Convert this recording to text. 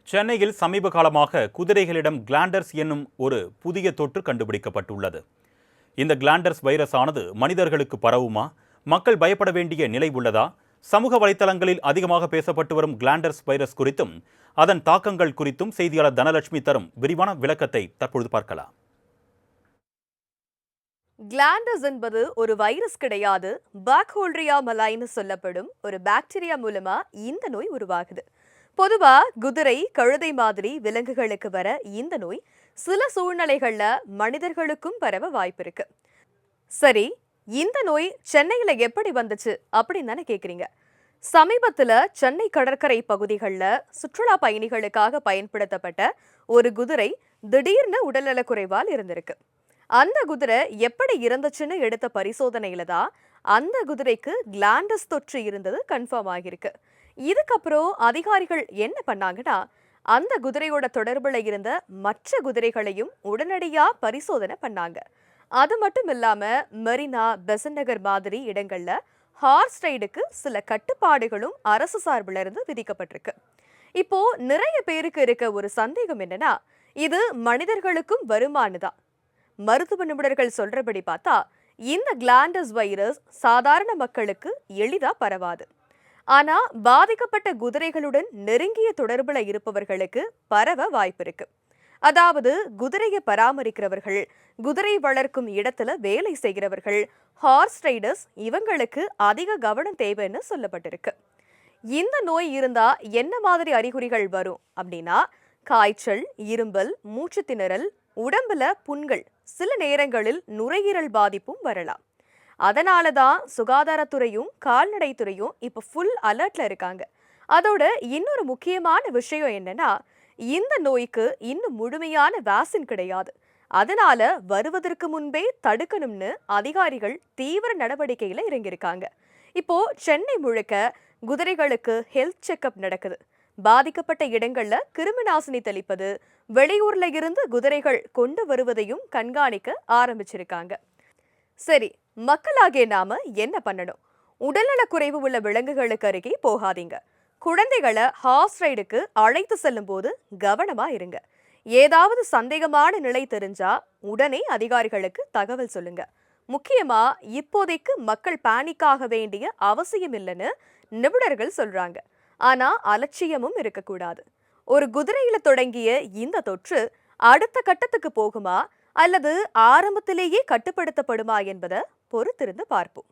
சென்னையில் சமீப காலமாக குதிரைகளிடம் கிளாண்டர்ஸ் என்னும் ஒரு புதிய தொற்று கண்டுபிடிக்கப்பட்டுள்ளது. இந்த கிளாண்டர்ஸ் வைரஸ் ஆனது மனிதர்களுக்கு பரவுமா, மக்கள் பயப்பட வேண்டிய நிலை உள்ளதா? சமூக வலைதளங்களில் அதிகமாக பேசப்பட்டு வரும் கிளாண்டர்ஸ் வைரஸ் குறித்தும் அதன் தாக்கங்கள் குறித்தும் செய்தியாளர் தனலட்சுமி தரும் விரிவான விளக்கத்தை தற்பொழுது பார்க்கலாம். கிளாண்டர்ஸ் என்பது ஒரு வைரஸ் கிடையாது. பாக்டீரியா மலைன்னு சொல்லப்படும் ஒரு பாக்டீரியா மூலமா இந்த நோய் உருவாகுது. பொதுவா குதிரை, கழுதை மாதிரி விலங்குகளுக்கு வர இந்த நோய் சில சூழ்நிலைகள்ல மனிதர்களுக்கும் பரவ வாய்ப்பு இருக்கு. சரி, இந்த நோய் சென்னையில எப்படி வந்துச்சு அப்படின்னு தானே கேக்குறீங்க. சமீபத்துல சென்னை கடற்கரை பகுதிகளில் சுற்றுலா பயணிகளுக்காக பயன்படுத்தப்பட்ட ஒரு குதிரை திடீர்னு உடல்நலக்குறைவால் இருந்திருக்கு. அந்த குதிரை எப்படி இருந்துச்சுன்னு எடுத்த பரிசோதனையில தான் அந்த குதிரைக்கு கிளாண்டஸ் தொற்று இருந்தது கன்ஃபார்ம் ஆகியிருக்கு. இதுக்கப்புறம் அதிகாரிகள் என்ன பண்ணாங்கன்னா, அந்த குதிரையோட தொடர்புல இருந்த மற்ற குதிரைகளையும் உடனடியா பரிசோதனை பண்ணாங்க. அது மட்டும் இல்லாம மெரினா, பெசன்ட் நகர் மாதிரி இடங்கள்ல ஹார்ஸ் ரைடுக்கு சில கட்டுப்பாடுகளும் அரசு சார்பில் இருந்து விதிக்கப்பட்டிருக்கு. இப்போ நிறைய பேருக்கு இருக்க ஒரு சந்தேகம் என்னன்னா, இது மனிதர்களுக்கும் வருமானதான். மருத்துவ நிபுணர்கள் சொல்றபடி பார்த்தா இந்த கிளாண்டஸ் வைரஸ் சாதாரண மக்களுக்கு எளிதா பரவாது. ஆனா பாதிக்கப்பட்ட குதிரைகளுடன் நெருங்கிய தொடர்புல இருப்பவர்களுக்கு பரவ வாய்ப்பு இருக்கு. அதாவது குதிரையை பராமரிக்கிறவர்கள், குதிரை வளர்க்கும் இடத்துல வேலை செய்கிறவர்கள், ஹார்ஸ் ரைடர்ஸ், இவங்களுக்கு அதிக கவனம் தேவைன்னு சொல்லப்பட்டிருக்கு. இந்த நோய் இருந்தா என்ன மாதிரி அறிகுறிகள் வரும் அப்படின்னா, காய்ச்சல், இரும்பல், மூச்சு திணறல், உடம்புல புண்கள், சில நேரங்களில் நுரையீரல் பாதிப்பும் வரலாம். அதனால தான் சுகாதாரத்துறையும் கால்நடைத்துறையும் இப்போ ஃபுல் அலர்ட்ல இருக்காங்க. அதோட இன்னொரு முக்கியமான விஷயம் என்னன்னா, இந்த நோய்க்கு இன்னும் முழுமையான வேக்சின் கிடையாது. அதனால வருவதற்கு முன்பே தடுக்கணும்னு அதிகாரிகள் தீவிர நடவடிக்கையில இறங்கியிருக்காங்க. இப்போ சென்னை முழுக்க குதிரைகளுக்கு ஹெல்த் செக்அப் நடக்குது. பாதிக்கப்பட்ட இடங்கள்ல கிருமி நாசினி தெளிப்பது, வெளியூர்ல இருந்து குதிரைகள் கொண்டு வருவதையும் கண்காணிக்க ஆரம்பிச்சிருக்காங்க. சரி, மக்களாகிய நாம என்ன பண்ணணும்? உடல்நலக்குறைவு உள்ள விலங்குகளுக்கு அருகே போகாதீங்க. குழந்தைகளை ஹார்ஸ் ரைடுக்கு அழைத்து செல்லும் போது கவனமா இருங்க. ஏதாவது சந்தேகமான நிலை தெரிஞ்சா உடனே அதிகாரிகளுக்கு தகவல் சொல்லுங்க. முக்கியமா இப்போதைக்கு மக்கள் பேனிக்காக வேண்டிய அவசியம் இல்லைன்னு நிபுணர்கள் சொல்றாங்க. ஆனா அலட்சியமும் இருக்கக்கூடாது. ஒரு குதிரையில தொடங்கிய இந்த தொற்று அடுத்த கட்டத்துக்கு போகுமா அல்லது ஆரம்பத்திலேயே கட்டுப்படுத்தப்படுமா என்பதை பொறுத்திருந்து பார்ப்போம்.